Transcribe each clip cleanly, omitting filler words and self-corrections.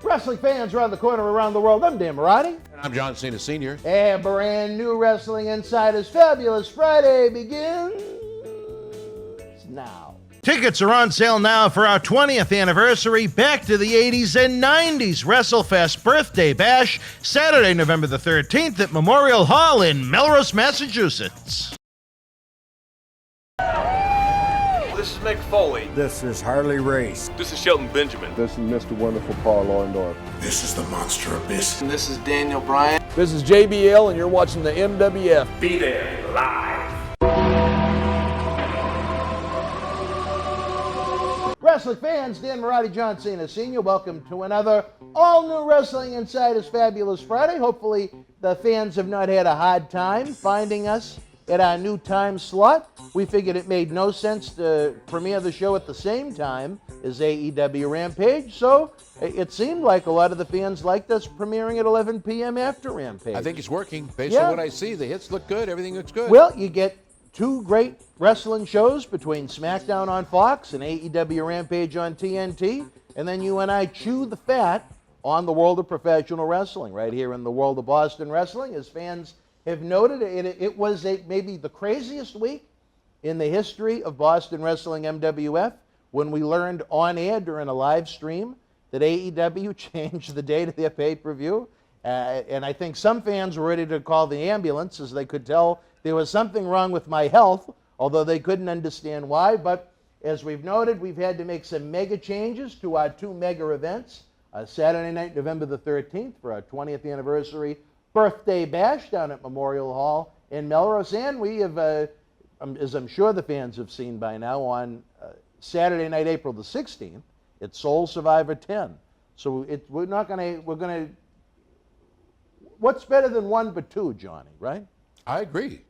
Wrestling fans around the corner, around the world, I'm Dan Marty. And I'm John Cena Sr. And brand new Wrestling Insider's Fabulous Friday begins now. Tickets are on sale now for our 20th anniversary Back to the 80s and 90s WrestleFest Birthday Bash, Saturday, November the 13th at Memorial Hall in Melrose, Massachusetts. This is Mick Foley. This is Harley Race. This is Shelton Benjamin. This is Mr. Wonderful Paul Orndorff. This is the Monster Abyss. And this is Daniel Bryan. This is JBL, and you're watching the MWF. Be there live. Wrestling fans, Dan Marty, John Cena Sr., welcome to another all-new Wrestling Insider's Fabulous Friday. Hopefully the fans have not had a hard time finding us at our new time slot. We figured it made no sense to premiere the show at the same time as AEW Rampage, so it seemed like a lot of the fans liked us premiering at 11 p.m. after Rampage. I think it's working. Based on what I see, the hits look good. Everything looks good. Well, you get two great wrestling shows between SmackDown on Fox and AEW Rampage on TNT, and then you and I chew the fat on the world of professional wrestling right here in the world of Boston wrestling. As fans have noted, it was maybe the craziest week in the history of Boston Wrestling MWF when we learned on air during a live stream that AEW changed the date of their pay-per-view. And I think some fans were ready to call the ambulance as they could tell there was something wrong with my health, although they couldn't understand why. But as we've noted, we've had to make some mega changes to our two mega events. Saturday night, November the 13th, for our 20th anniversary Birthday Bash down at Memorial Hall in Melrose. And we have, as I'm sure the fans have seen by now, on Saturday night, April the 16th, it's Soul Survivor 10. So we're going to, what's better than one but two, Johnny, right? I agree.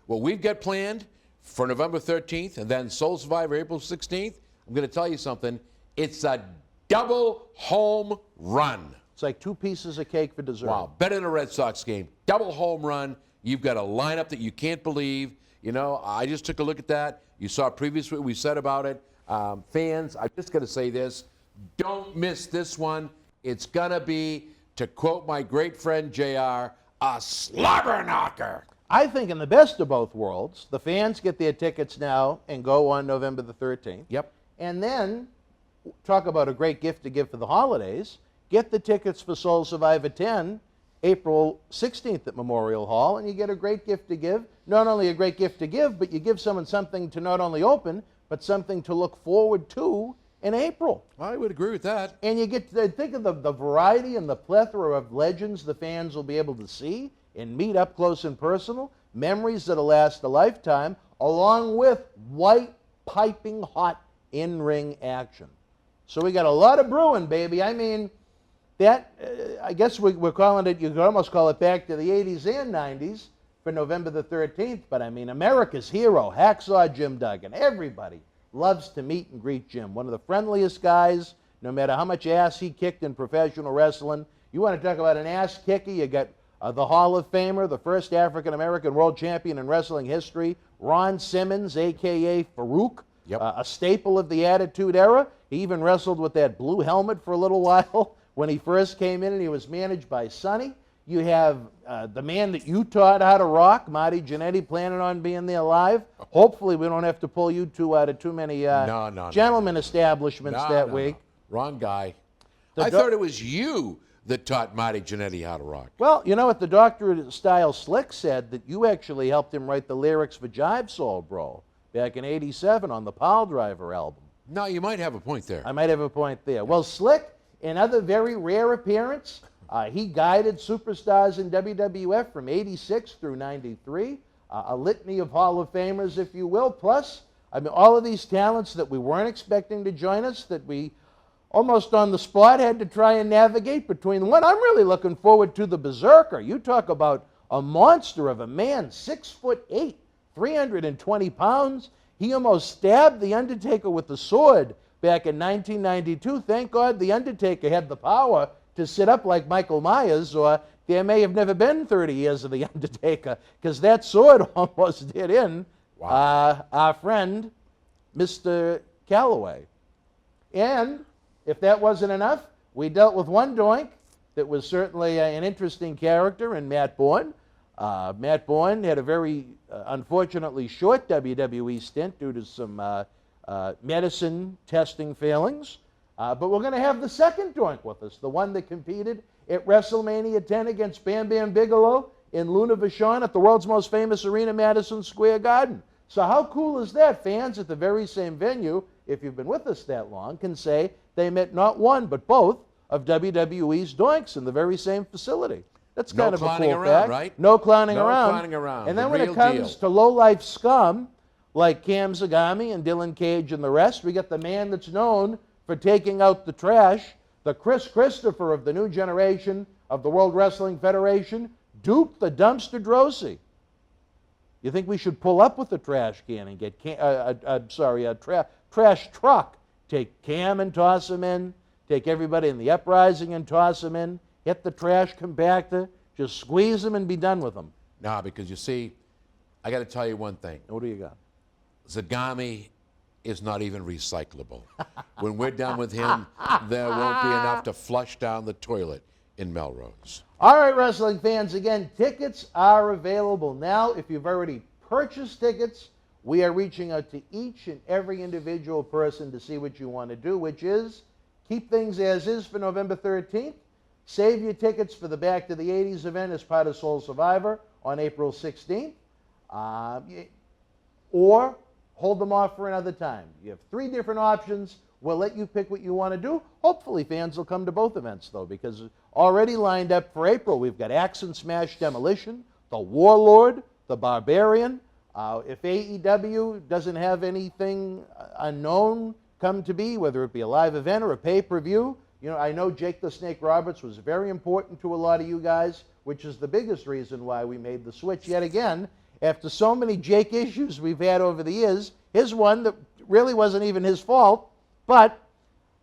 What we've got planned for November 13th and then Soul Survivor April 16th, I'm going to tell you something. It's a double home run. It's like two pieces of cake for dessert. Wow, better than a Red Sox game. Double home run. You've got a lineup that you can't believe. You know, I just took a look at that. You saw previously what we said about it. Fans, I'm just going to say this. Don't miss this one. It's going to be, to quote my great friend JR, a slobber knocker. I think in the best of both worlds, the fans get their tickets now and go on November the 13th. Yep. And then, talk about a great gift to give for the holidays, get the tickets for Soul Survivor 10, April 16th at Memorial Hall, and you get a great gift to give. Not only a great gift to give, but you give someone something to not only open, but something to look forward to in April. I would agree with that. And you get to think of the variety and the plethora of legends the fans will be able to see and meet up close and personal, memories that'll last a lifetime, along with white, piping hot in-ring action. So we got a lot of brewing, baby. I mean, that, I guess we're calling it, you could almost call it Back to the 80s and 90s for November the 13th, but I mean, America's hero, Hacksaw Jim Duggan. Everybody loves to meet and greet Jim. One of the friendliest guys, no matter how much ass he kicked in professional wrestling. You want to talk about an ass kicker, you got the Hall of Famer, the first African-American world champion in wrestling history, Ron Simmons, a.k.a. Farouk, a staple of the Attitude Era. He even wrestled with that blue helmet for a little while when he first came in, and he was managed by Sonny. You have the man that you taught how to rock, Marty Jannetty, planning on being there live. Hopefully we don't have to pull you to too many gentlemen establishments that week. Wrong guy. I thought it was you that taught Marty Jannetty how to rock. Well, you know what the Doctor Style Slick said, that you actually helped him write the lyrics for Jive Soul Bro back in '87 on the Pile Driver album. No, you might have a point there. I might have a point there. Well, Slick, another very rare appearance, he guided superstars in WWF from '86 through '93, a litany of Hall of Famers, if you will. Plus, I mean, all of these talents that we weren't expecting to join us, that we almost on the spot had to try and navigate between the one. I'm really looking forward to the Berserker. You talk about a monster of a man, 6'8", 320 pounds. He almost stabbed The Undertaker with a sword back in 1992. Thank God The Undertaker had the power to sit up like Michael Myers, or there may have never been 30 years of The Undertaker, because that sword almost did in our friend, Mr. Calloway. And if that wasn't enough, We dealt with one doink that was certainly an interesting character in Matt Bourne. Matt Bourne had a very unfortunately short WWE stint due to some medicine testing failings. But we're going to have the second doink with us, the one that competed at WrestleMania 10 against Bam Bam Bigelow in Luna Vachon at the world's most famous arena, Madison Square Garden. So how cool is that? Fans at the very same venue, if you've been with us that long, can say they met not one but both of WWE's doinks in the very same facility. That's kind of a cool fact. Right? No clowning No around. clowning around. And The then when it real comes deal. to low-life scum like Cam Zagami and Dylan Cage and the rest, we get the man that's known for taking out the trash, the Chris Christopher of the new generation of the World Wrestling Federation, Duke the Dumpster Drosy. You think we should pull up with the trash can and get a trash truck, take Cam and toss him in, take everybody in the uprising and toss them in, get the trash compactor, just squeeze them and be done with them. Nah, because you see, I got to tell you one thing. What do you got? Zagami is not even recyclable. When we're done with him, there won't be enough to flush down the toilet in Melrose. All right, wrestling fans, again, tickets are available now. If you've already purchased tickets, we are reaching out to each and every individual person to see what you want to do, which is keep things as is for November 13th. Save your tickets for the Back to the 80s event as part of Soul Survivor on April 16th. Or hold them off for another time. You have 3 different options. We'll let you pick what you want to do. Hopefully fans will come to both events, though, because already lined up for April, we've got Axe and Smash Demolition, the Warlord, the Barbarian. If AEW doesn't have anything unknown come to be, whether it be a live event or a pay-per-view, you know, I know Jake the Snake Roberts was very important to a lot of you guys, which is the biggest reason why we made the switch yet again. After so many Jake issues we've had over the years, here's one that really wasn't even his fault, but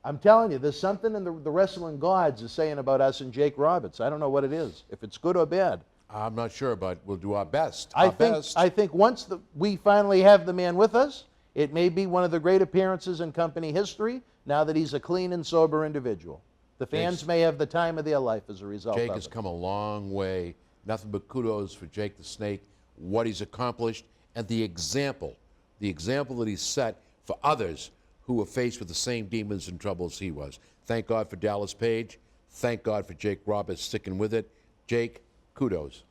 I'm telling you, there's something in the wrestling gods is saying about us and Jake Roberts. I don't know what it is, if it's good or bad. I'm not sure, but we'll do our best. I think once we finally have the man with us, it may be one of the great appearances in company history now that he's a clean and sober individual. The fans may have the time of their life as a result Jake of has it. come a long way. Nothing but kudos for Jake the Snake, what he's accomplished, and the example that he's set for others who were faced with the same demons and troubles he was. Thank God for Dallas Page. Thank God for Jake Roberts sticking with it. Jake, kudos.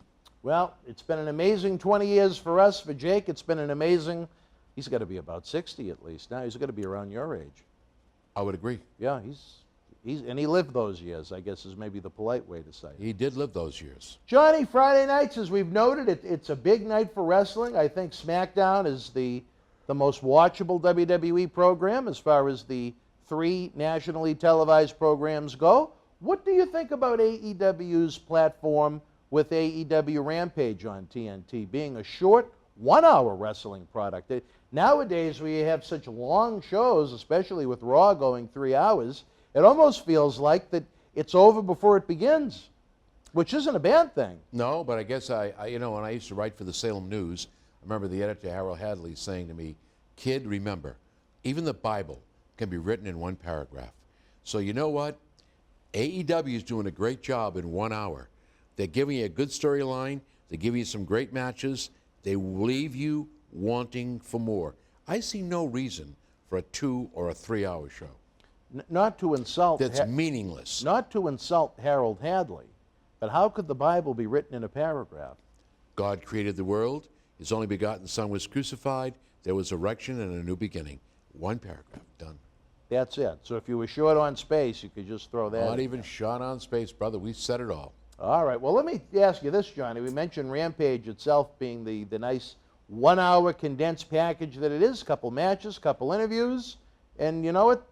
Well, it's been an amazing 20 years for us. For Jake, it's been an amazing, he's got to be about 60 at least now. He's got to be around your age. I would agree. Yeah, and he lived those years, I guess is maybe the polite way to say it. He did live those years. Johnny, Friday nights, as we've noted, it's a big night for wrestling. I think SmackDown is the most watchable WWE program as far as the 3 nationally televised programs go. What do you think about AEW's platform with AEW Rampage on TNT being a short 1-hour wrestling product? Nowadays, we have such long shows, especially with Raw going 3 hours, it almost feels like that it's over before it begins, which isn't a bad thing. No, but I guess when I used to write for the Salem News, I remember the editor, Harold Hadley, saying to me, "Kid, remember, even the Bible can be written in 1 paragraph." So you know what? AEW is doing a great job in 1 hour. They're giving you a good storyline. They're giving you some great matches. They leave you wanting for more. I see no reason for a 2 or a 3-hour show. Not to insult... That's meaningless. Not to insult Harold Hadley, but how could the Bible be written in a paragraph? God created the world. His only begotten Son was crucified. There was erection and a new beginning. 1 paragraph, done. That's it. So if you were short on space, you could just throw that Not in even there. shot on space, brother. We said it all. All right. Well, let me ask you this, Johnny. We mentioned Rampage itself being the nice 1-hour condensed package that it is. Couple matches, couple interviews, and you know what?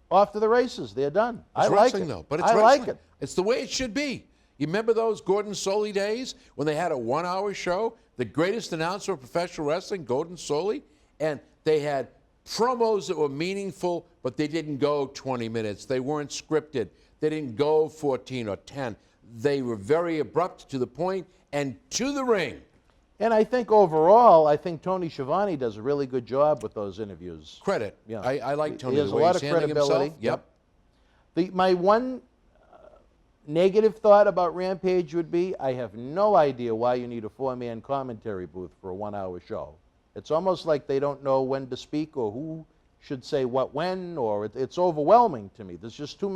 Off to the races. They're done. It's I like wrestling, it. though. But it's I wrestling. like it. It's the way it should be. You remember those Gordon Soley days when they had a 1-hour show? The greatest announcer of professional wrestling, Gordon Soley, and they had promos that were meaningful, but they didn't go 20 minutes. They weren't scripted. They didn't go 14 or 10. They were very abrupt, to the point, and to the ring. And I think overall, I think Tony Schiavone does a really good job with those interviews. Credit. Yeah. I like Tony. He has the a way lot he's of handling credibility. himself. Yep. My one negative thought about Rampage would be, I have no idea why you need a 4-man commentary booth for a 1-hour show. It's almost like they don't know when to speak or who should say what when, or it's overwhelming to me. There's too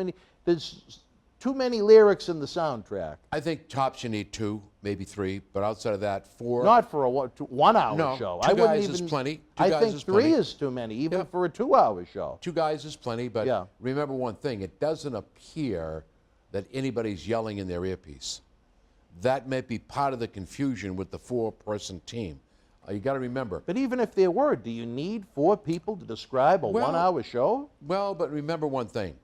many lyrics in the soundtrack. I think tops you need 2, maybe 3, but outside of that, 4. Not for a 1-hour show. Two I wouldn't guys even, is plenty. I think 3 is too many, even for a 2-hour show. 2 guys is plenty, but Yeah. remember one thing, it doesn't appear that anybody's yelling in their earpiece. That may be part of the confusion with the 4-person team. You got to remember. But even if there were, do you need 4 people to describe a 1-hour show? Well, but remember one thing.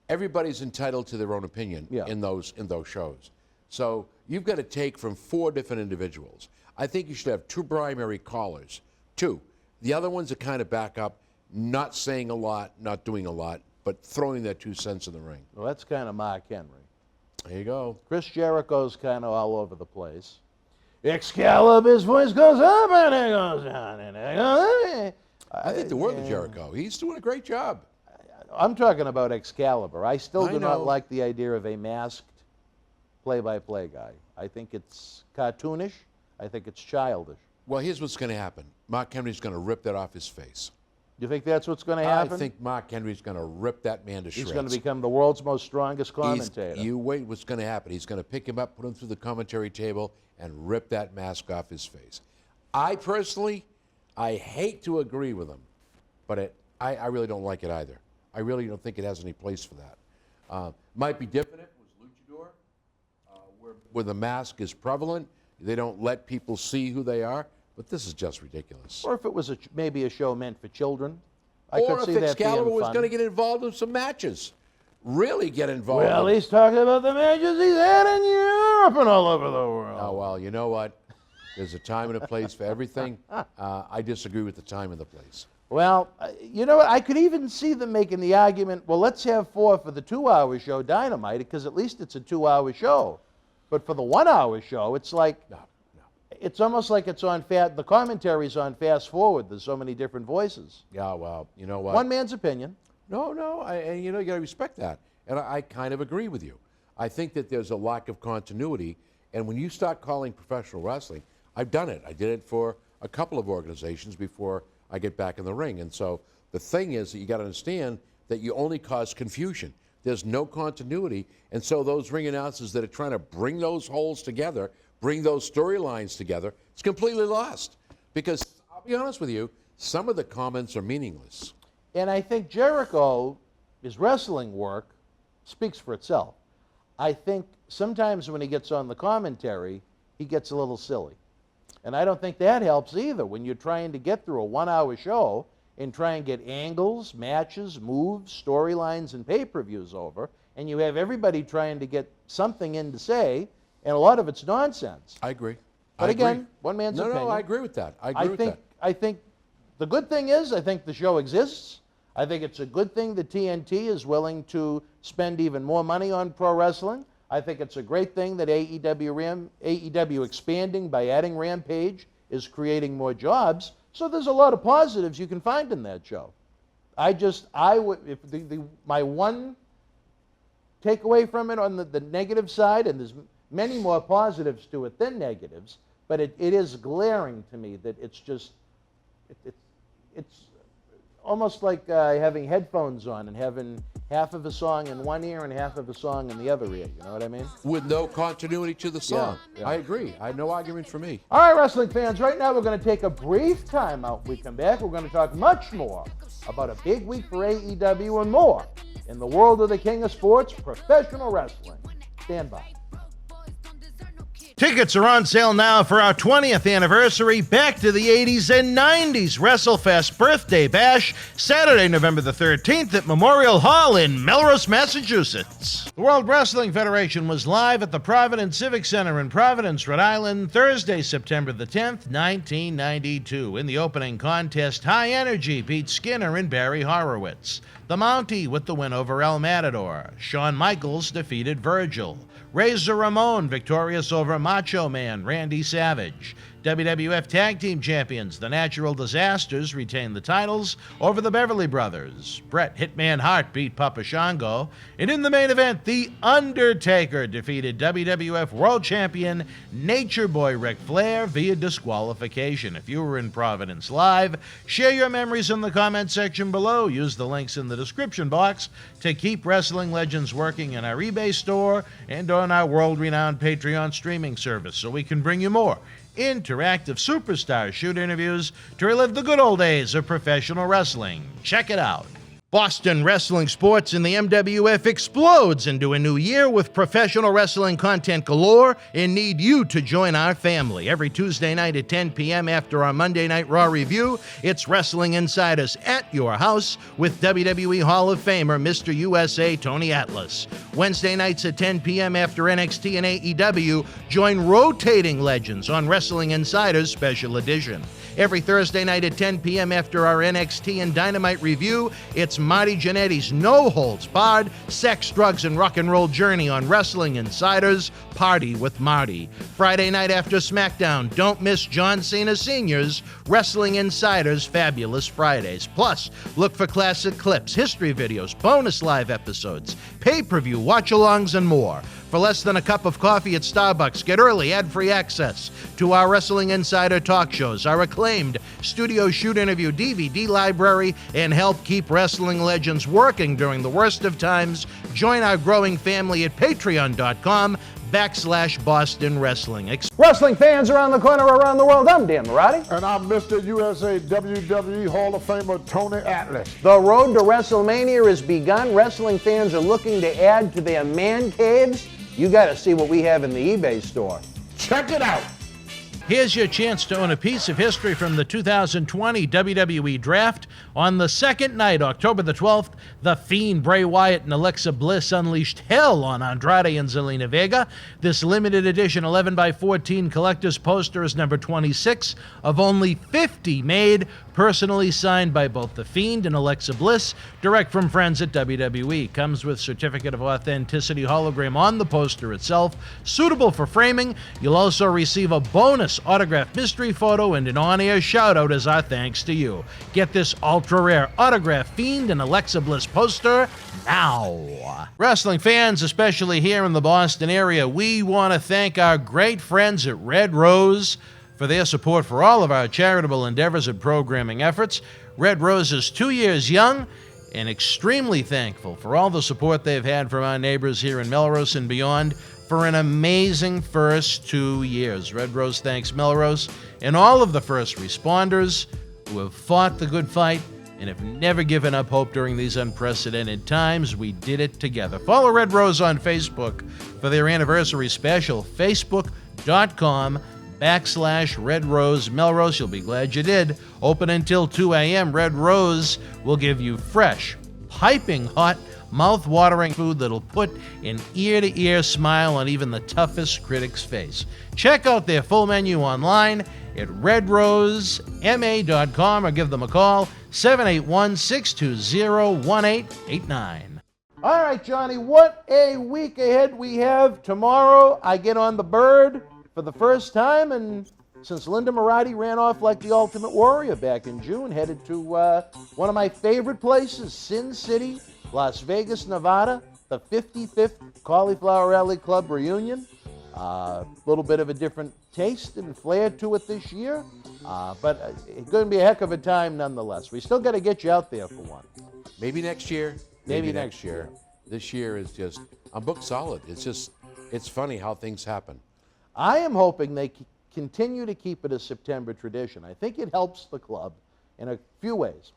Everybody's entitled to their own opinion in those shows. So you've got to take from 4 different individuals. I think you should have 2 primary callers. 2. The other ones are kind of back up, not saying a lot, not doing a lot, but throwing their 2 cents in the ring. Well, that's kind of Mark Henry. There you go. Chris Jericho's kind of all over the place. Excalibur's voice goes up and it goes down and it goes. I think the world of Jericho. He's doing a great job. I'm talking about Excalibur. I still I do know. not like the idea of a masked play-by-play guy. I think it's cartoonish. I think it's childish. Well, here's what's going to happen. Mark Henry's going to rip that off his face. You think that's what's going to happen? I think Mark Henry's going to rip that man to shreds. He's going to become the world's most strongest commentator. You wait what's going to happen. He's going to pick him up, put him through the commentary table, and rip that mask off his face. I personally, I hate to agree with him, but I really don't like it either. I really don't think it has any place for that. Might be different if it was Luchador, where the mask is prevalent. They don't let people see who they are, but this is just ridiculous. Or if it was maybe a show meant for children. I Or could see if that Excalibur being was fun. going to get involved in some matches. Really get involved. Well, he's talking about the matches he's had in Europe and all over the world. Oh, well, you know what? There's a time and a place for everything. I disagree with the time and the place. Well, you know what? I could even see them making the argument, well, let's have 4 for the 2-hour show, Dynamite, because at least it's a 2-hour show. But for the 1-hour show, it's like, it's almost like it's on the commentary's on fast forward. There's so many different voices. Yeah, well, you know what? One man's opinion. No, and you know, you got to respect that. And I kind of agree with you. I think that there's a lack of continuity. And when you start calling professional wrestling, I've done it. I did it for a couple of organizations before I get back in the ring. And so the thing is that you got to understand that you only cause confusion. There's no continuity. And so those ring announcers that are trying to bring those holes together, bring those storylines together, it's completely lost. Because I'll be honest with you, some of the comments are meaningless. And I think Jericho, his wrestling work, speaks for itself. I think sometimes when he gets on the commentary, he gets a little silly. And I don't think that helps either when you're trying to get through a 1-hour show and try and get angles, matches, moves, storylines, and pay-per-views over, and you have everybody trying to get something in to say, and a lot of it's nonsense. I agree. But I again, agree. one man's opinion. No, I agree with that. I agree with that. I think the good thing is, I think the show exists. I think it's a good thing that TNT is willing to spend even more money on pro wrestling. I think it's a great thing that AEW expanding by adding Rampage is creating more jobs. So there's a lot of positives you can find in that show. My one takeaway from it on the negative side, and there's many more positives to it than negatives, but it is glaring to me that it's just, it's almost like having headphones on and having half of a song in one ear and half of a song in the other ear. You know what I mean? With no continuity to the song. Yeah. I agree. No argument for me. All right, wrestling fans, right now we're going to take a brief time out. When we come back, we're going to talk much more about a big week for AEW and more in the world of the king of sports, professional wrestling. Stand by. Tickets are on sale now for our 20th anniversary Back to the 80s and 90s WrestleFest Birthday Bash, Saturday, November the 13th at Memorial Hall in Melrose, Massachusetts. The World Wrestling Federation was live at the Providence Civic Center in Providence, Rhode Island, Thursday, September the 10th, 1992. In the opening contest, High Energy beat Skinner and Barry Horowitz. The Mountie with the win over El Matador. Shawn Michaels defeated Virgil. Razor Ramon victorious over Macho Man Randy Savage. WWF Tag Team Champions, the Natural Disasters, retain the titles over the Beverly Brothers. Bret Hitman Hart beat Papa Shango. And in the main event, The Undertaker defeated WWF World Champion Nature Boy Ric Flair via disqualification. If you were in Providence Live, share your memories in the comment section below. Use the links in the description box to keep Wrestling Legends working in our eBay store and on our world-renowned Patreon streaming service so we can bring you more interactive superstar shoot interviews to relive the good old days of professional wrestling. Check it out. Boston wrestling sports in the MWF explodes into a new year with professional wrestling content galore and need you to join our family. Every Tuesday night at 10 p.m. after our Monday Night Raw review, it's Wrestling Insiders at your house with WWE Hall of Famer Mr. USA Tony Atlas. Wednesday nights at 10 p.m. after NXT and AEW, join rotating legends on Wrestling Insiders Special Edition. Every Thursday night at 10 p.m. after our NXT and Dynamite review, it's Marty Jannetty's no-holds-barred sex, drugs, and rock and roll journey on Wrestling Insiders Party with Marty. Friday night after SmackDown, don't miss John Cena Sr.'s Wrestling Insiders Fabulous Fridays. Plus, look for classic clips, history videos, bonus live episodes, pay-per-view, watch-alongs, and more. For less than a cup of coffee at Starbucks, get early ad-free access to our Wrestling Insider talk shows, our acclaimed studio shoot interview DVD library, and help keep wrestling legends working during the worst of times. Join our growing family at patreon.com/Boston Wrestling. Wrestling fans around the corner, around the world, I'm Dan Marty. And I'm Mr. USA WWE Hall of Famer Tony Atlas. The road to WrestleMania has begun. Wrestling fans are looking to add to their man caves. You got to see what we have in the eBay store. Check it out. Here's your chance to own a piece of history from the 2020 WWE Draft. On the second night, October the 12th, The Fiend, Bray Wyatt, and Alexa Bliss unleashed hell on Andrade and Zelina Vega. This limited edition 11x14 collector's poster is number 26 of only 50 made, personally signed by both The Fiend and Alexa Bliss, direct from friends at WWE. Comes with certificate of authenticity hologram on the poster itself, suitable for framing. You'll also receive a bonus autographed mystery photo and an on-air shout-out as our thanks to you. Get this ultra-rare autographed Fiend and Alexa Bliss poster now. Wrestling fans, especially here in the Boston area, we want to thank our great friends at Red Rose for their support for all of our charitable endeavors and programming efforts. Red Rose is 2 years young and extremely thankful for all the support they've had from our neighbors here in Melrose and beyond for an amazing first 2 years. Red Rose thanks Melrose and all of the first responders who have fought the good fight and have never given up hope during these unprecedented times. We did it together. Follow Red Rose on Facebook for their anniversary special, facebook.com/Red Rose Melrose. You'll be glad you did. Open until 2 a.m. Red Rose will give you fresh, piping hot, mouth-watering food that'll put an ear-to-ear smile on even the toughest critic's face. Check out their full menu online at redrosema.com or give them a call, 781-620-1889. All right, Johnny, what a week ahead we have. Tomorrow, I get on the bird for the first time, and since Linda Moratti ran off like the Ultimate Warrior back in June, headed to one of my favorite places, Sin City, Las Vegas, Nevada, the 55th Cauliflower Alley Club reunion. A little bit of a different taste and flair to it this year, but it's going to be a heck of a time nonetheless. We still got to get you out there for one. Maybe next year. Maybe next year. This year is just, I'm booked solid. It's funny how things happen. I am hoping they continue to keep it a September tradition. I think it helps the club in a few ways,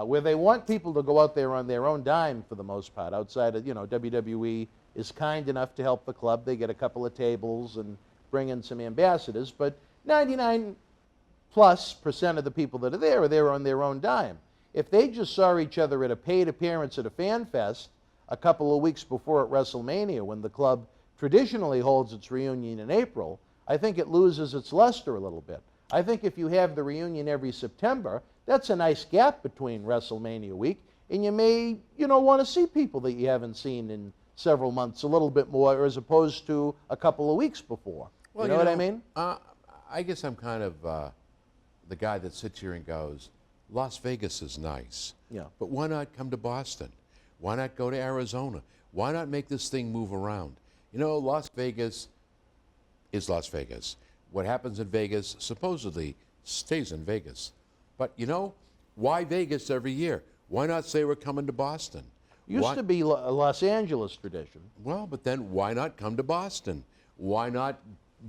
where they want people to go out there on their own dime for the most part. Outside of, WWE is kind enough to help the club. They get a couple of tables and bring in some ambassadors, but 99+% of the people that are there on their own dime. If they just saw each other at a paid appearance at a Fanfest a couple of weeks before at WrestleMania, when the club traditionally holds its reunion in April, I think it loses its luster a little bit. I think if you have the reunion every September, that's a nice gap between WrestleMania week, and you may, want to see people that you haven't seen in several months a little bit more, as opposed to a couple of weeks before. Well, you know what I mean? I guess I'm kind of the guy that sits here and goes, Las Vegas is nice. Yeah. But why not come to Boston? Why not go to Arizona? Why not make this thing move around? You know, Las Vegas is Las Vegas. What happens in Vegas supposedly stays in Vegas. But, you know, why Vegas every year? Why not say we're coming to Boston? Used to be a Los Angeles tradition. Well, but then why not come to Boston? Why not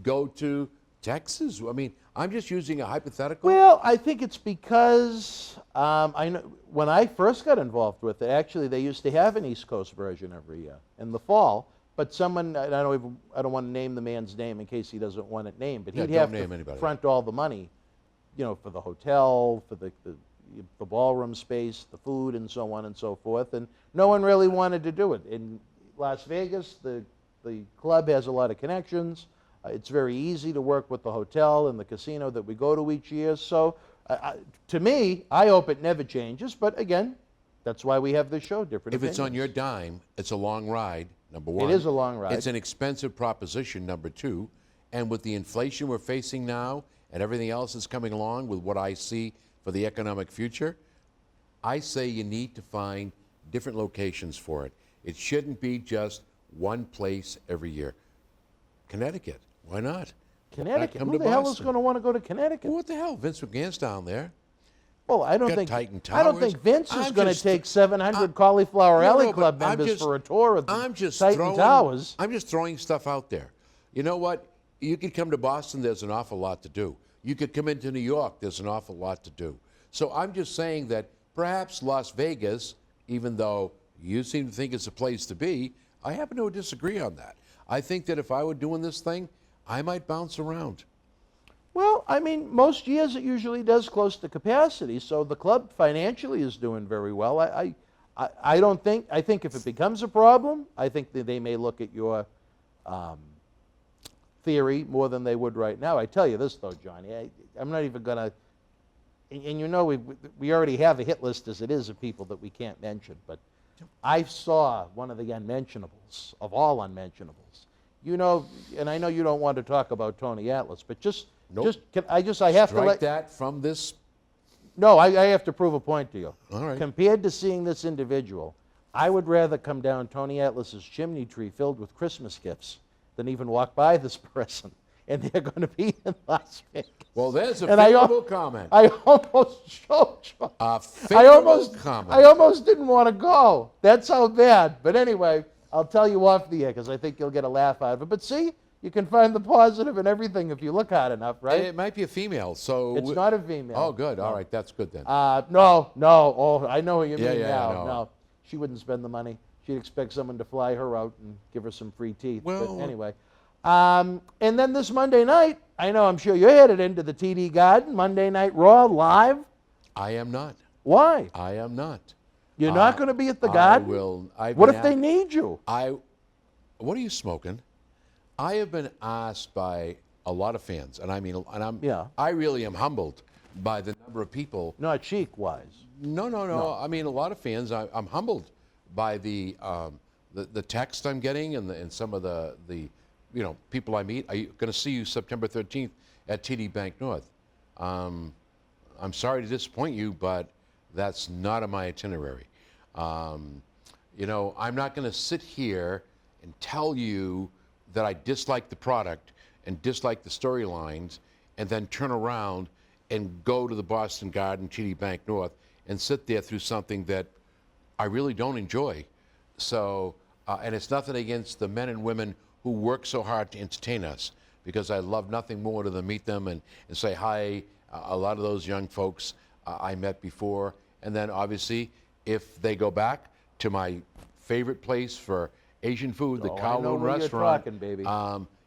go to Texas? I mean, I'm just using a hypothetical. Well, I think it's because I know when I first got involved with it, actually they used to have an East Coast version every year in the fall. But someone, I don't want to name the man's name in case he doesn't want it named, but Yeah, he'd don't have name to anybody. front all the money, you know, for the hotel, for the ballroom space, the food, and so on and so forth. And no one really wanted to do it. In Las Vegas, the club has a lot of connections. It's very easy to work with the hotel and the casino that we go to each year. So to me, I hope it never changes. But again, that's why we have this show, different If it's on opinions. your dime, it's a long ride, number one. It is a long ride. It's an expensive proposition, number two. And with the inflation we're facing now and everything else that's coming along with what I see for the economic future, I say you need to find different locations for it. It shouldn't be just one place every year. Connecticut, why not? Connecticut? Come Who to the hell is Boston. going to want to go to Connecticut? Well, what the hell? Vince McMahon's down there. Well, I don't Got think Titan I don't Towers. think Vince is I'm going to just- take 700 Cauliflower No, Alley no, but Club I'm members just- for a tour of the I'm just Titan throwing, Towers. I'm just throwing stuff out there. You know what? You could come to Boston, there's an awful lot to do. You could come into New York, there's an awful lot to do. So I'm just saying that perhaps Las Vegas, even though you seem to think it's a place to be, I happen to disagree on that. I think that if I were doing this thing, I might bounce around. Well, I mean, most years it usually does close to capacity, so the club financially is doing very well. I don't think, I think if it becomes a problem, I think that they may look at your theory more than they would right now. I tell you this, though, Johnny, I'm not even going to, and you know we already have a hit list as it is of people that we can't mention, but I saw one of the unmentionables, of all unmentionables. You know, and I know you don't want to talk about Tony Atlas, but just, Nope. I have to Strike let, that from this. no, I have to prove a point to you. All right. Compared to seeing this individual, I would rather come down Tony Atlas's chimney tree filled with Christmas gifts than even walk by this person. And they're going to be in Las Vegas. Well, there's a And I al- favorable comment. I almost showed you. A favorable comment. I almost didn't want to go. That's how bad. But anyway, I'll tell you off the air because I think you'll get a laugh out of it. But see, you can find the positive in everything if you look hard enough, right? It might be a female, so It's not a female. Oh, good. All right, that's good then. No. Oh, I know what you Yeah, mean yeah, now. no. No, she wouldn't spend the money. She'd expect someone to fly her out and give her some free teeth. Well- But anyway. And then this Monday night, I know I'm sure you're headed into the TD Garden, Monday Night Raw live. I am not. Why? I am not. You're not going to be at the Garden? I will. I've What been if they a- need you? What are you smoking? I have been asked by a lot of fans, and I mean, Yeah. I really am humbled by the number of people. Not chic-wise. No. I mean, a lot of fans. I'm humbled by the text I'm getting and some of the people I meet. I'm going to see you September 13th at TD Bank North. I'm sorry to disappoint you, but that's not on my itinerary. I'm not going to sit here and tell you that I dislike the product and dislike the storylines and then turn around and go to the Boston Garden, TD Bank North, and sit there through something that I really don't enjoy. So, and it's nothing against the men and women who work so hard to entertain us, because I love nothing more than meet them and say hi. A lot of those young folks I met before. And then obviously, if they go back to my favorite place for Asian food, the Oh, I know Kowloon where you're restaurant, talking, baby.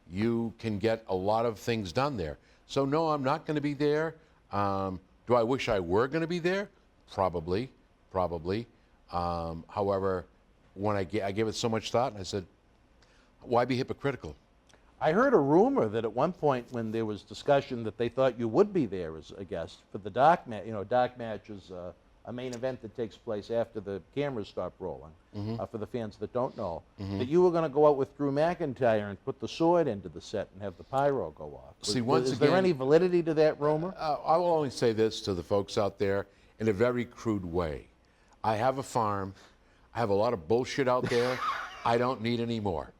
you can get a lot of things done there. So no, I'm not going to be there. Do I wish I were going to be there? Probably. However, when I gave it so much thought, I said, why be hypocritical? I heard a rumor that at one point when there was discussion that they thought you would be there as a guest for the dark match. Dark matches a main event that takes place after the cameras stop rolling, for the fans that don't know, that you were going to go out with Drew McIntyre and put the sword into the set and have the pyro go off. See, once is there again- any validity to that rumor? I will only say this to the folks out there in a very crude way. I have a farm. I have a lot of bullshit out there. I don't need any more.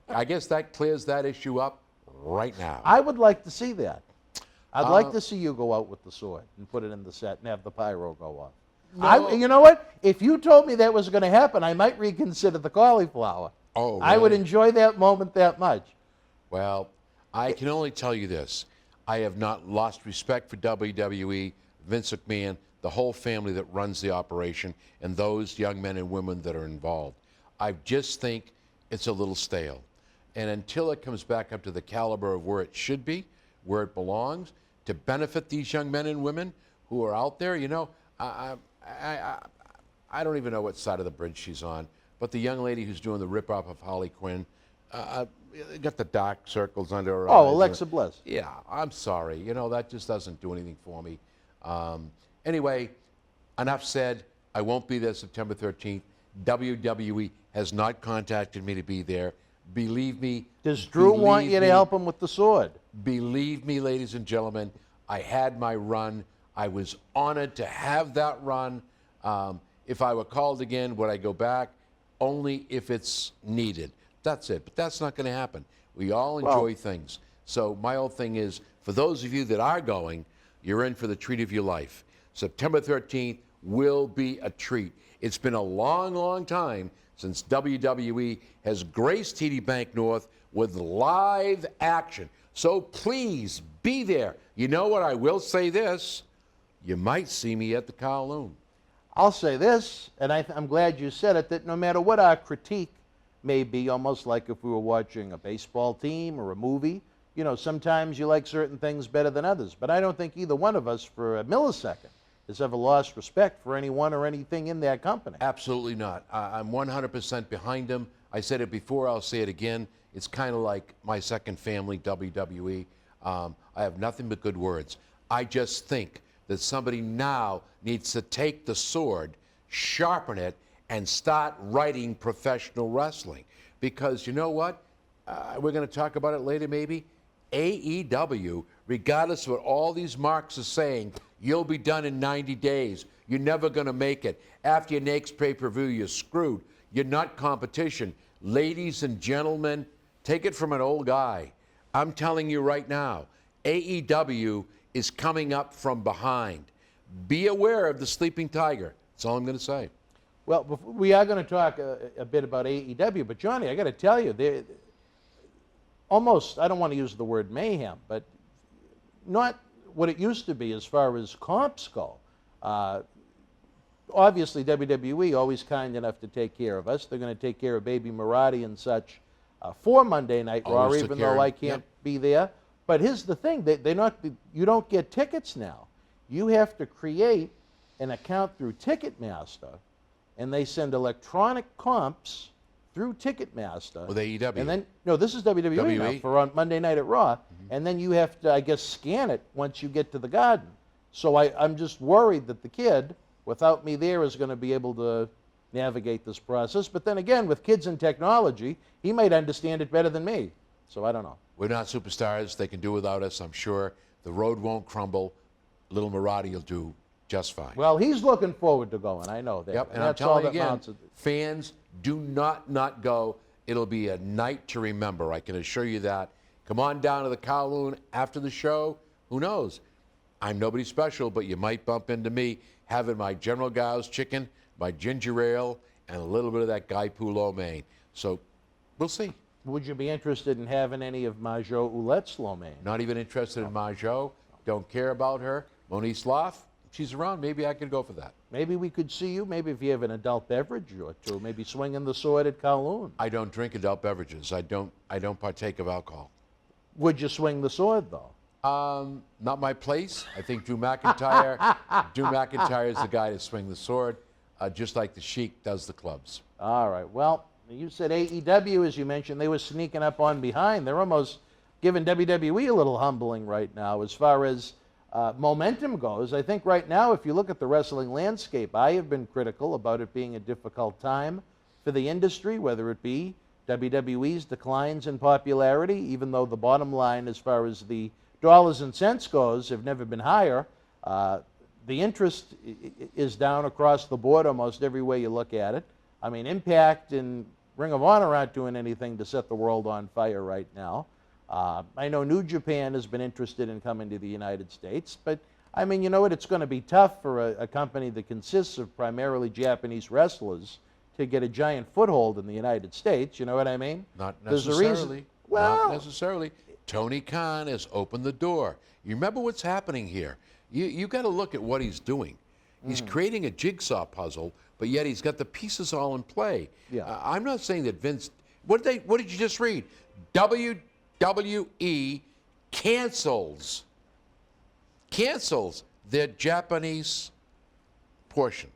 I guess that clears that issue up right now. I would like to see that. I'd like to see you go out with the sword and put it in the set and have the pyro go off. You know what? If you told me that was going to happen, I might reconsider the cauliflower. Oh, I would really? enjoy that moment that much. Well, I can only tell you this. I have not lost respect for WWE, Vince McMahon, the whole family that runs the operation, and those young men and women that are involved. I just think it's a little stale. And until it comes back up to the caliber of where it should be, where it belongs, to benefit these young men and women who are out there, I don't even know what side of the bridge she's on, but the young lady who's doing the rip-off of Harley Quinn, got the dark circles under her eyes. Oh, Alexa Bliss. Yeah, I'm sorry. That just doesn't do anything for me. Anyway, enough said. I won't be there September 13th. WWE has not contacted me to be there. Believe me. Does Drew want believe you to me, help him with the sword? Believe me, ladies and gentlemen, I had my run. I was honored to have that run. If I were called again, would I go back? Only if it's needed. That's it. But that's not going to happen. We all enjoy things. So my whole thing is, for those of you that are going, you're in for the treat of your life. September 13th will be a treat. It's been a long, long time since WWE has graced TD Bank North with live action. So please be there. You know what? I will say this. You might see me at the Kowloon. I'll say this, and I'm glad you said it, that no matter what our critique may be, almost like if we were watching a baseball team or a movie, sometimes you like certain things better than others. But I don't think either one of us for a millisecond has ever lost respect for anyone or anything in that company. Absolutely not. I'm 100% behind them. I said it before, I'll say it again. It's kind of like my second family, WWE. I have nothing but good words. I just think that somebody now needs to take the sword, sharpen it, and start writing professional wrestling. Because you know what? We're going to talk about it later maybe. AEW, regardless of what all these marks are saying, you'll be done in 90 days. You're never going to make it. After your next pay-per-view, you're screwed. You're not competition. Ladies and gentlemen, take it from an old guy. I'm telling you right now, AEW is coming up from behind. Be aware of the sleeping tiger. That's all I'm going to say. Well, we are going to talk a bit about AEW, but Johnny, I got to tell you, they're almost, I don't want to use the word mayhem, but not what it used to be as far as comps go. Obviously, WWE always kind enough to take care of us. They're going to take care of Baby Marty and such for Monday Night Raw, Always took even care though of- I can't be there. But here's the thing: you don't get tickets now. You have to create an account through Ticketmaster, and they send electronic comps through Ticketmaster. With AEW. And then, no, this is WWE now WWE. for on Monday Night at Raw. And then you have to, I guess, scan it once you get to the Garden. So I'm just worried that the kid, without me there, is going to be able to navigate this process. But then again, with kids and technology, he might understand it better than me. So I don't know. We're not superstars. They can do without us, I'm sure. The road won't crumble. Little Marty will do just fine. Well, he's looking forward to going. I know that. Yep, and I'm that's all telling you that again, mounts it. fans, do not go. It'll be a night to remember. I can assure you that. Come on down to the Kowloon after the show. Who knows? I'm nobody special, but you might bump into me having my General Gao's chicken, my ginger ale, and a little bit of that Guy Poulo Maine. So we'll see. Would you be interested in having any of Marjo Ouellette's lo mein? Not even interested in Marjo. Don't care about her. Monique Sloth, she's around. Maybe I could go for that. Maybe we could see you, maybe if you have an adult beverage or two, maybe swinging the sword at Kowloon. I don't drink adult beverages. I don't partake of alcohol. Would you swing the sword, though? Not my place. I think Drew McIntyre. Drew McIntyre is the guy to swing the sword, just like the Sheik does the clubs. All right. Well, you said AEW, as you mentioned, they were sneaking up on behind. They're almost giving WWE a little humbling right now as far as momentum goes, I think right now, if you look at the wrestling landscape, I have been critical about it being a difficult time for the industry, whether it be WWE's declines in popularity, even though the bottom line as far as the dollars and cents goes have never been higher. The interest is down across the board almost every way you look at it. I mean, Impact and Ring of Honor aren't doing anything to set the world on fire right now. I know New Japan has been interested in coming to the United States, but I mean, you know what? It's going to be tough for a company that consists of primarily Japanese wrestlers to get a giant foothold in the United States. You know what I mean? Not There's a necessarily. reason. Well, Not necessarily. Tony Khan has opened the door. You remember what's happening here. You got to look at what he's doing. He's creating a jigsaw puzzle, but yet he's got the pieces all in play. Yeah. I'm not saying that Vince. What did you just read? WWE cancels their Japanese portion.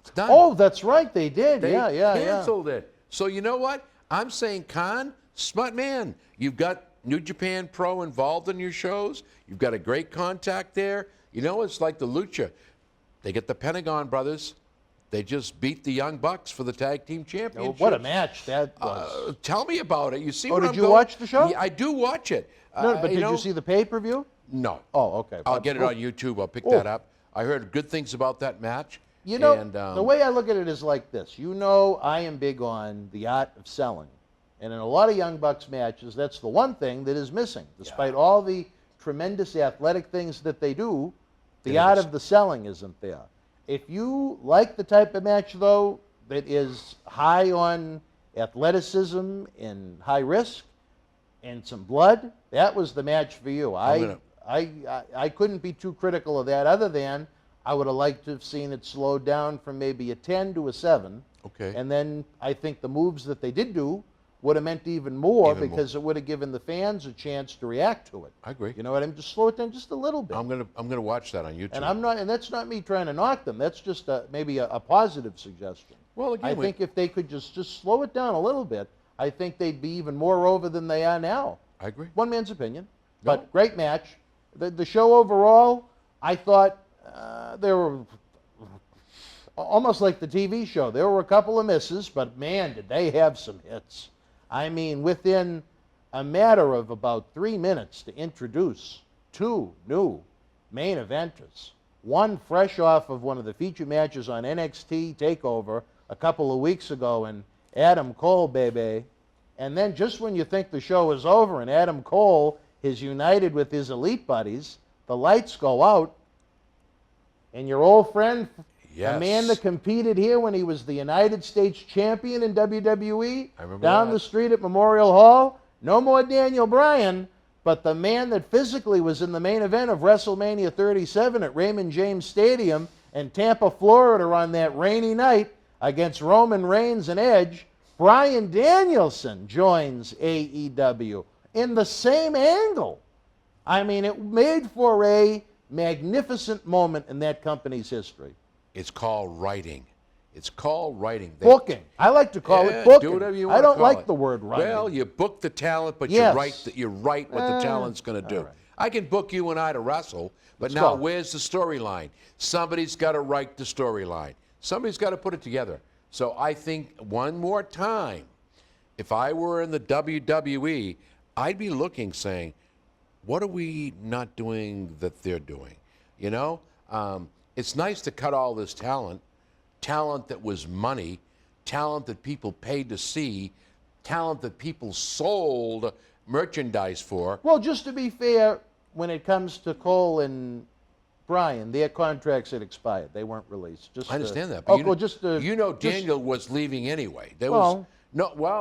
It's done. oh, that's right, they did. They yeah. canceled it. So you know what? I'm saying, Khan, smart man. You've got New Japan Pro involved in your shows. You've got a great contact there. You know, it's like the Lucha. They get the Pentagon brothers. They just beat the Young Bucks for the tag team championship. Oh, what a match that was. Tell me about it. You see Oh, what did I'm you going? watch the show? Yeah, I do watch it. No, but did know, you see the pay-per-view? No. Oh, okay. I'll get it on YouTube. I'll pick that up. I heard good things about that match. You know, and, the way I look at it is like this. You know, I am big on the art of selling. And in a lot of Young Bucks matches, that's the one thing that is missing. Despite all the tremendous athletic things that they do, the art of the selling isn't there. If you like the type of match, though, that is high on athleticism and high risk and some blood, that was the match for you. I couldn't be too critical of that, other than I would have liked to have seen it slowed down from maybe a 10 to a 7. Okay. And then I think the moves that they did do would have meant even more, because it would have given the fans a chance to react to it. I agree. You know what I mean? Just slow it down just a little bit. I'm gonna watch that on YouTube. And that's not me trying to knock them. That's just maybe a positive suggestion. Well, again, I think if they could just slow it down a little bit, I think they'd be even more over than they are now. I agree. One man's opinion. No. But great match. The show overall, I thought there were almost like the TV show. There were a couple of misses, but man, did they have some hits. I mean, within a matter of about 3 minutes to introduce 2 new main eventers. One fresh off of one of the feature matches on NXT TakeOver a couple of weeks ago, and Adam Cole, baby. And then just when you think the show is over and Adam Cole is united with his elite buddies, the lights go out, and your old friend, Yes. the man that competed here when he was the United States champion in WWE, I remember down that. the street at Memorial Hall, no more Daniel Bryan, but the man that physically was in the main event of WrestleMania 37 at Raymond James Stadium in Tampa, Florida on that rainy night against Roman Reigns and Edge, Bryan Danielson joins AEW in the same angle. I mean, it made for a magnificent moment in that company's history. It's called writing. It's called writing. Booking. I like to call it booking. Do whatever you I want don't to call like it. the word writing. Well, you book the talent, but Yes. you write what the talent's going to do. right. I can book you and I to wrestle, but Let's now go. where's the storyline? Somebody's got to write the storyline. Somebody's got to put it together. So I think one more time, if I were in the WWE, I'd be looking, saying, what are we not doing that they're doing? You know, it's nice to cut all this talent that was money, talent that people paid to see, talent that people sold merchandise for. Well, just to be fair, when it comes to Cole and Bryan, their contracts had expired. They weren't released. Just I understand that. Oh, But well, just you know Daniel was leaving anyway. There Well-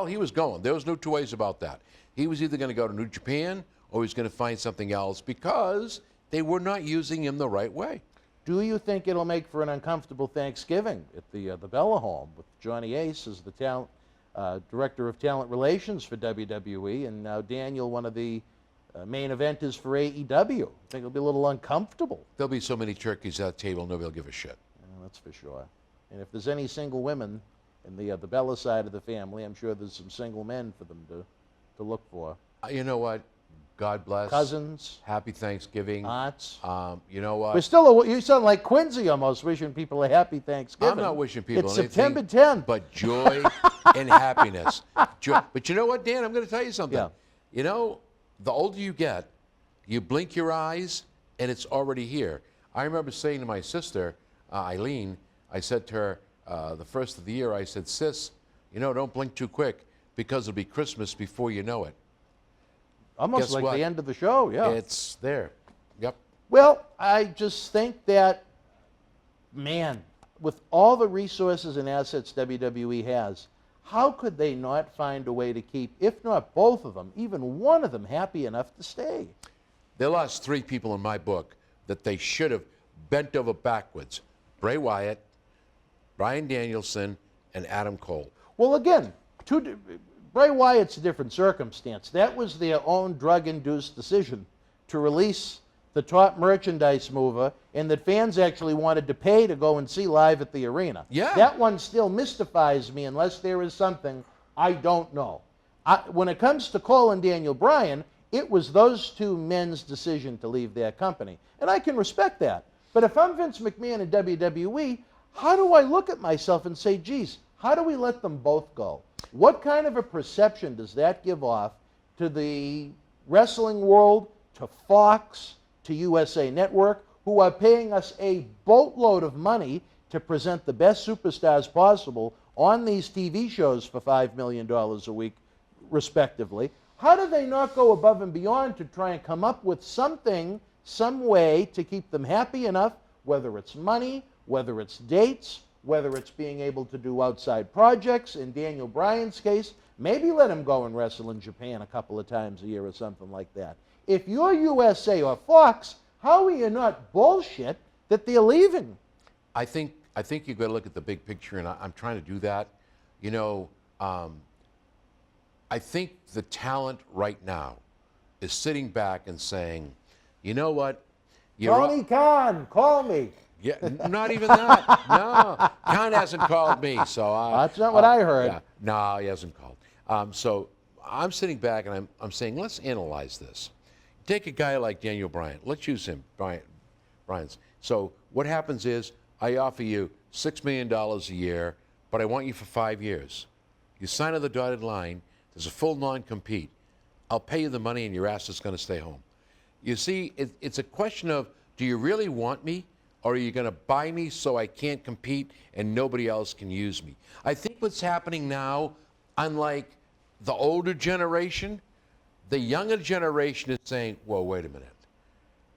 he was going. There was no two ways about that. He was either going to go to New Japan or he was going to find something else because they were not using him the right way. Do you think it'll make for an uncomfortable Thanksgiving at the Bella Home with Johnny Ace as the talent director of talent relations for WWE, and now Daniel, one of the main eventers for AEW? I think it'll be a little uncomfortable. There'll be so many turkeys at the table, nobody will give a shit. Yeah, that's for sure. And if there's any single women in the Bella side of the family, I'm sure there's some single men for them to look for. You know what? God bless. cousins, Happy Thanksgiving. aunts. You know what? We're still, you sound like Quincy almost, wishing people a happy Thanksgiving. I'm not wishing people It's anything September 10th. but joy and happiness. But you know what, Dan? I'm going to tell you something. Yeah. You know, the older you get, you blink your eyes, and it's already here. I remember saying to my sister, Eileen, I said to her the first of the year, I said, sis, you know, don't blink too quick because it'll be Christmas before you know it. Almost Guess like what? the end of the show, yeah. It's there. Yep. Well, I just think that, man, with all the resources and assets WWE has, how could they not find a way to keep, if not both of them, even one of them happy enough to stay? They lost 3 people in my book that they should have bent over backwards. Bray Wyatt, Bryan Danielson, and Adam Cole. Well, again, Bray Wyatt's a different circumstance. That was their own drug-induced decision to release the top merchandise mover, and that fans actually wanted to pay to go and see live at the arena. Yeah. That one still mystifies me unless there is something I don't know. When it comes to Cole and Daniel Bryan, it was those two men's decision to leave their company. And I can respect that. But if I'm Vince McMahon in WWE, how do I look at myself and say, geez, how do we let them both go? What kind of a perception does that give off to the wrestling world, to Fox, to USA Network, who are paying us a boatload of money to present the best superstars possible on these TV shows for $5 million a week, respectively? How do they not go above and beyond to try and come up with something, some way to keep them happy enough, whether it's money, whether it's dates, whether it's being able to do outside projects? In Daniel Bryan's case, maybe let him go and wrestle in Japan a couple of times a year or something like that. If you're USA or Fox, how are you not bullshit that they're leaving? I think you've got to look at the big picture, and I'm trying to do that. You know, I think the talent right now is sitting back and saying, you know what? Tony Khan, call me. Yeah, not even that. No, Khan hasn't called me, so That's not what I heard. Yeah, no, he hasn't called. So I'm sitting back and I'm saying, let's analyze this. Take a guy like Daniel Bryan. Let's use him, Bryan's. So what happens is I offer you $6 million a year, but I want you for 5 years. You sign on the dotted line. There's a full non-compete. I'll pay you the money and your ass is going to stay home. You see, it's a question of, do you really want me, or are you going to buy me so I can't compete and nobody else can use me? I think what's happening now, unlike the older generation, the younger generation is saying, whoa, wait a minute.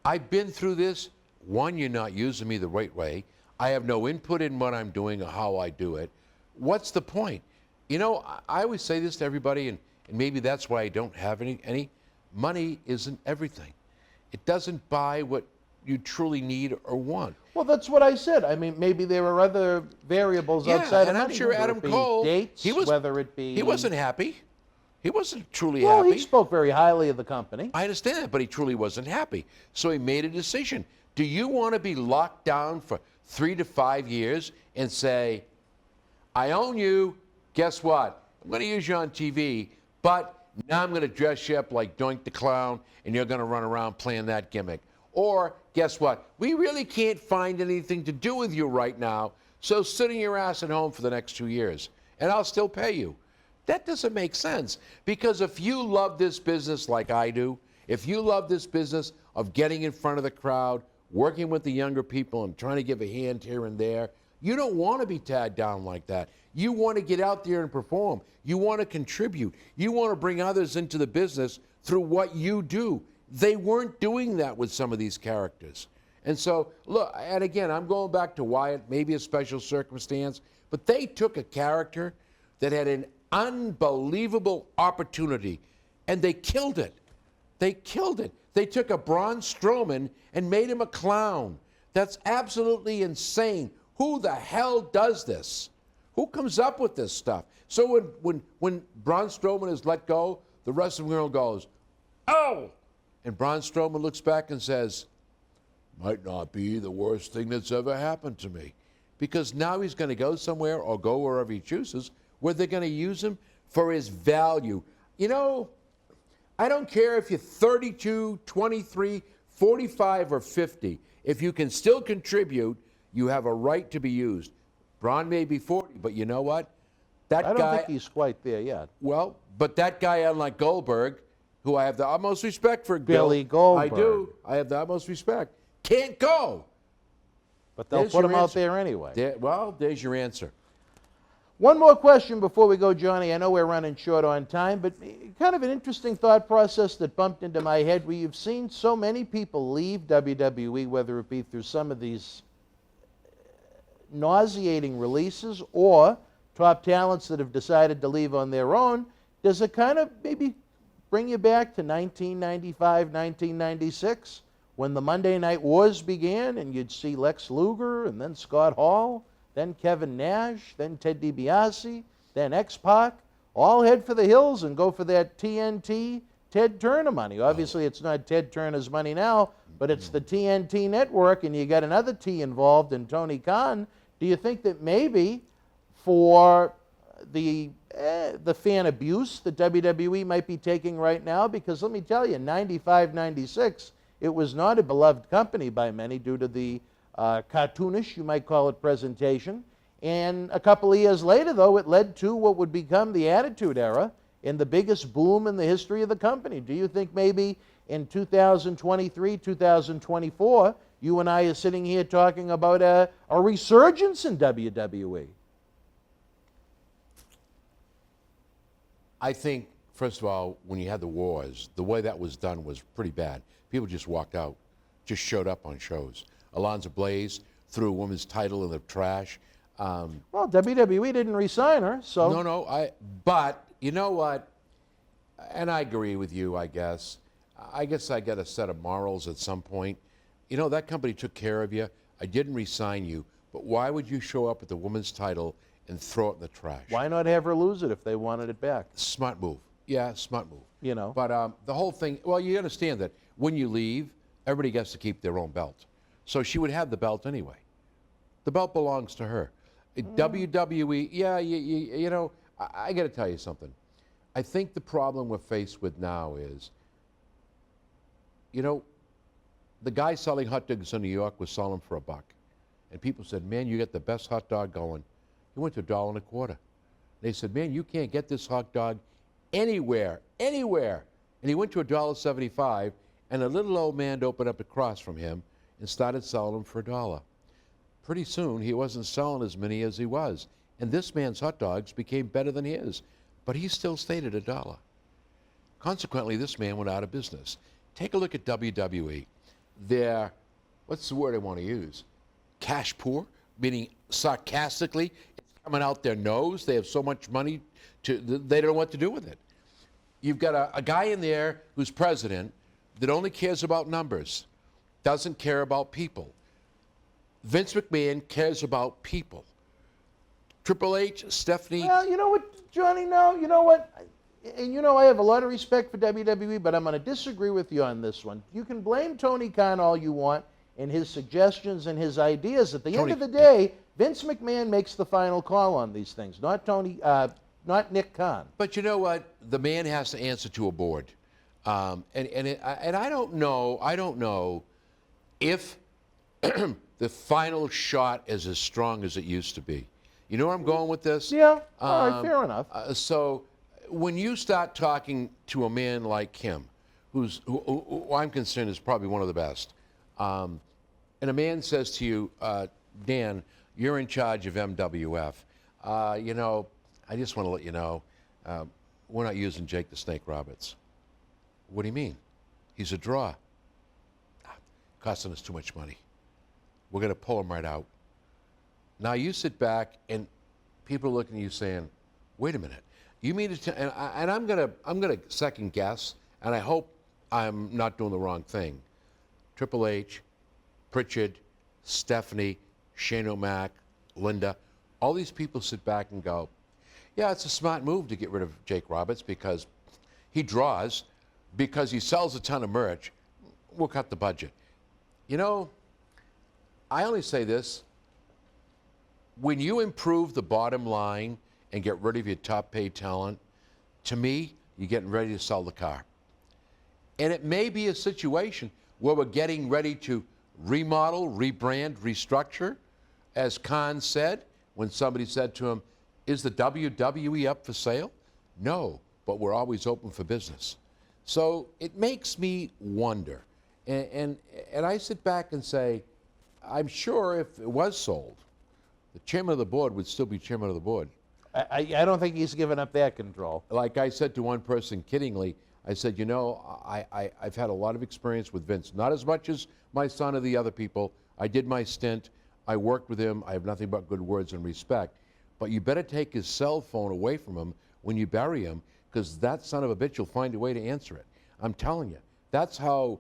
I've been through this. One, you're not using me the right way. I have no input in what I'm doing or how I do it. What's the point? You know, I always say this to everybody, and maybe that's why I don't have any. Money isn't everything. It doesn't buy what you truly need or want. Well, that's what I said. I mean, maybe there are other variables outside of and money. I'm sure whether Adam it be Cole, dates, whether it be... He wasn't happy. He wasn't truly well, happy. he spoke very highly of the company. I understand that, but he truly wasn't happy. So he made a decision. Do you want to be locked down for 3 to 5 years and say, I own you, guess what? I'm going to use you on TV, but now I'm going to dress you up like Doink the Clown, and you're going to run around playing that gimmick. Or, guess what? We really can't find anything to do with you right now, so sit in your ass at home for the next 2 years, and I'll still pay you. That doesn't make sense, because if you love this business like I do, if you love this business of getting in front of the crowd, working with the younger people and trying to give a hand here and there, you don't want to be tagged down like that. You want to get out there and perform. You want to contribute. You want to bring others into the business through what you do. They weren't doing that with some of these characters. And so, look, and again, I'm going back to Wyatt, maybe a special circumstance, but they took a character that had an unbelievable opportunity, and they killed it. They killed it. They took a Braun Strowman and made him a clown. That's absolutely insane. Who the hell does this? Who comes up with this stuff? So when Braun Strowman is let go, the wrestling world goes, oh! And Braun Strowman looks back and says, might not be the worst thing that's ever happened to me. Because now he's going to go somewhere or go wherever he chooses where they're going to use him for his value. You know, I don't care if you're 32, 23, 45, or 50. If you can still contribute, you have a right to be used. Braun may be 40, but you know what? That I don't guy, think he's quite there yet. well, but that guy, unlike Goldberg, who I have the utmost respect for, Billy Bill, I Goldberg. do. I have the utmost respect. Can't go. But they'll There's put your him out answer. there anyway. Well, there's your answer. One more question before we go, Johnny. I know we're running short on time, but kind of an interesting thought process that bumped into my head where you've seen so many people leave WWE, whether it be through some of these nauseating releases or top talents that have decided to leave on their own. Does it kind of maybe bring you back to 1995, 1996, when the Monday Night Wars began and you'd see Lex Luger and then Scott Hall, then Kevin Nash, then Ted DiBiase, then X-Pac, all head for the hills and go for that TNT Ted Turner money. Obviously, it's not Ted Turner's money now, but it's the TNT network, and you got another T involved in Tony Khan. Do you think that maybe for the fan abuse that WWE might be taking right now? Because let me tell you, 95, 96, it was not a beloved company by many due to the cartoonish, you might call it, presentation. And a couple of years later, though, it led to what would become the Attitude Era and the biggest boom in the history of the company. Do you think maybe in 2023, 2024, you and I are sitting here talking about a resurgence in WWE? I think, first of all, when you had the wars, the way that was done was pretty bad. People just walked out, just showed up on shows. Alonzo Blaze threw a woman's title in the trash. Well, WWE didn't re-sign her, so... No, but you know what? And I agree with you, I guess. I guess I got a set of morals at some point. You know, that company took care of you. I didn't re-sign you, but why would you show up with the woman's title and throw it in the trash? Why not have her lose it if they wanted it back? Smart move. Yeah, smart move. You know. But the whole thing, well, you understand that when you leave, everybody gets to keep their own belt. So she would have the belt anyway. The belt belongs to her. WWE, yeah, you know, I got to tell you something. I think the problem we're faced with now is, you know, the guy selling hot dogs in New York was selling for $1. And people said, man, you got the best hot dog going. He went to $1.25. They said, man, you can't get this hot dog anywhere. And he went to $1.75, and a little old man opened up across from him and started selling them for $1. Pretty soon, he wasn't selling as many as he was. And this man's hot dogs became better than his, but he still stayed at $1. Consequently, this man went out of business. Take a look at WWE. They're, what's the word I want to use? Cash poor, meaning sarcastically, it's coming out their nose. They have so much money, they don't know what to do with it. You've got a guy in there who's president that only cares about numbers, doesn't care about people. Vince McMahon cares about people. Triple H, Stephanie. Well, you know what, Johnny, no, you know what? And you know I have a lot of respect for WWE, but I'm going to disagree with you on this one. You can blame Tony Khan all you want and his suggestions and his ideas. At the end of the day, Vince McMahon makes the final call on these things, not not Nick Khan. But you know what? The man has to answer to a board. And I don't know if the final shot is as strong as it used to be. You know where I'm going with this? Yeah, all right, fair enough. So when you start talking to a man like him, who I'm concerned is probably one of the best, and a man says to you, Dan, you're in charge of MWF. You know, I just want to let you know, we're not using Jake the Snake Roberts. What do you mean? He's a draw. Costing us too much money. We're going to pull him right out. Now you sit back and people are looking at you saying, wait a minute. You mean to and I'm gonna second guess, and I hope I'm not doing the wrong thing. Triple H, Pritchard, Stephanie, Shane O'Mac, Linda, all these people sit back and go, yeah, it's a smart move to get rid of Jake Roberts because he draws, because he sells a ton of merch. We'll cut the budget. You know, I only say this. When you improve the bottom line and get rid of your top paid talent, to me, you're getting ready to sell the car. And it may be a situation where we're getting ready to remodel, rebrand, restructure. As Khan said, when somebody said to him, is the WWE up for sale? No, but we're always open for business. So it makes me wonder. And I sit back and say, I'm sure if it was sold, the chairman of the board would still be chairman of the board. I don't think he's given up that control. Like I said to one person kiddingly, I said, you know, I've had a lot of experience with Vince. Not as much as my son or the other people. I did my stint. I worked with him. I have nothing but good words and respect. But you better take his cell phone away from him when you bury him, because that son of a bitch will find a way to answer it. I'm telling you. That's how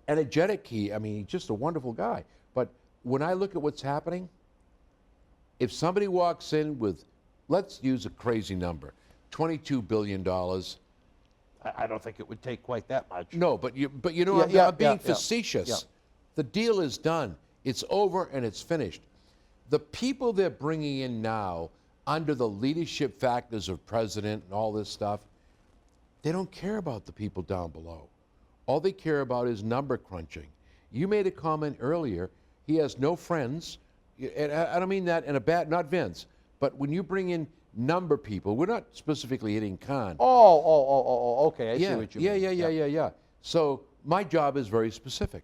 energetic he's just a wonderful guy. But when I look at what's happening, if somebody walks in with, let's use a crazy number, $22 billion. I don't think it would take quite that much. No, but you know, I'm being facetious. Yeah. The deal is done. It's over and it's finished. The people they're bringing in now, under the leadership factors of president and all this stuff, they don't care about the people down below. All they care about is number crunching. You made a comment earlier, he has no friends. And I don't mean that in a bad, not Vince, but when you bring in number people, we're not specifically hitting Khan. Okay, I see what you mean. Yeah. So my job is very specific,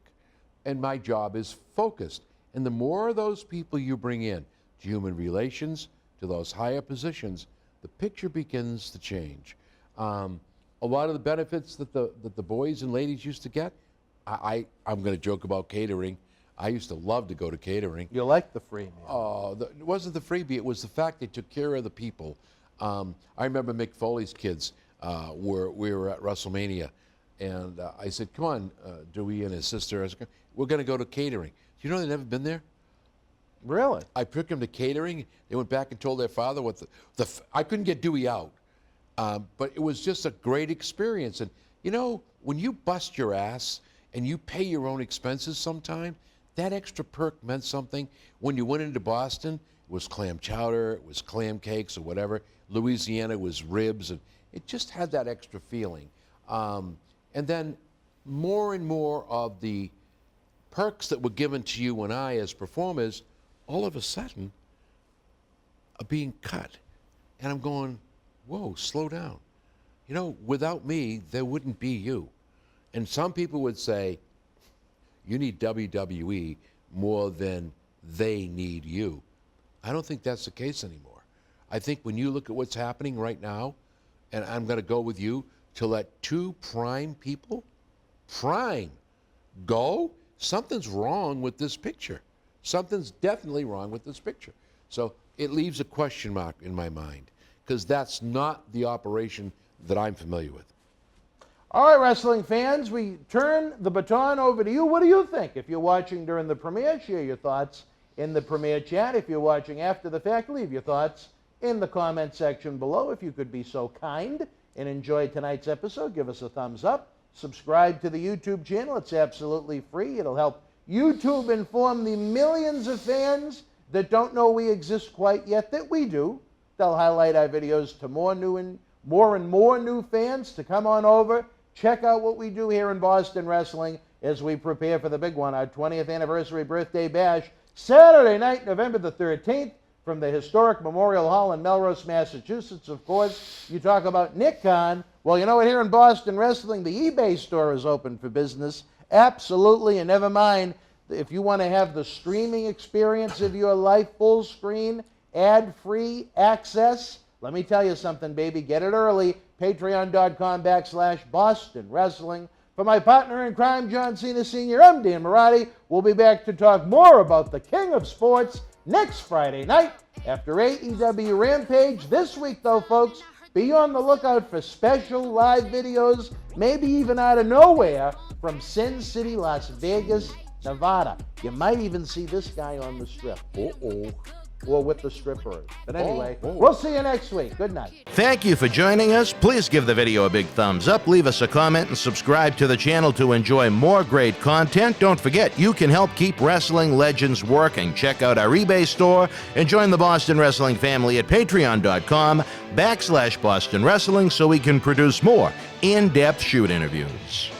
and my job is focused. And the more of those people you bring in to human relations, to those higher positions, the picture begins to change. A lot of the benefits that the boys and ladies used to get, I'm going to joke about catering. I used to love to go to catering. You like the free meal. Oh, it wasn't the freebie. It was the fact they took care of the people. I remember Mick Foley's kids we were at WrestleMania, and I said, come on, Dewey and his sister, I said, we're going to go to catering. Do you know they've never been there? Really? I took them to catering. They went back and told their father what I couldn't get Dewey out. But it was just a great experience. And, you know, when you bust your ass and you pay your own expenses sometime, that extra perk meant something. When you went into Boston, it was clam chowder, it was clam cakes or whatever. Louisiana was ribs, and it just had that extra feeling. And then more and more of the perks that were given to you and I as performers, all of a sudden, are being cut. And I'm going, whoa, slow down. You know, without me, there wouldn't be you. And some people would say, you need WWE more than they need you. I don't think that's the case anymore. I think when you look at what's happening right now, and I'm going to go with you, to let two prime people, go, something's wrong with this picture. Something's definitely wrong with this picture. So it leaves a question mark in my mind, because that's not the operation that I'm familiar with. All right, wrestling fans, we turn the baton over to you. What do you think? If you're watching during the premiere, share your thoughts in the premiere chat. If you're watching after the fact, leave your thoughts in the comment section below. If you could be so kind and enjoy tonight's episode, give us a thumbs up. Subscribe to the YouTube channel. It's absolutely free. It'll help YouTube inform the millions of fans that don't know we exist quite yet that we do. They'll highlight our videos to more and more new fans to come on over. Check out what we do here in Boston Wrestling as we prepare for the big one, our 20th anniversary birthday bash, Saturday night, November the 13th, from the historic Memorial Hall in Melrose, Massachusetts. Of course, you talk about Nick Khan. Well, you know what? Here in Boston Wrestling, the eBay store is open for business. Absolutely, and never mind, if you want to have the streaming experience of your life, full screen, ad-free access, let me tell you something, baby. Get it early. Patreon.com/Boston Wrestling. For my partner in crime, John Cena Sr., I'm Dan Marty. We'll be back to talk more about the King of Sports next Friday night after AEW Rampage. This week, though, folks, be on the lookout for special live videos, maybe even out of nowhere, from Sin City, Las Vegas, Nevada. You might even see this guy on the strip. Or with the strippers. But anyway, we'll see you next week. Good night. Thank you for joining us. Please give the video a big thumbs up, leave us a comment, and subscribe to the channel to enjoy more great content. Don't forget, you can help keep wrestling legends working. Check out our eBay store and join the Boston Wrestling family at patreon.com/Boston Wrestling so we can produce more in-depth shoot interviews.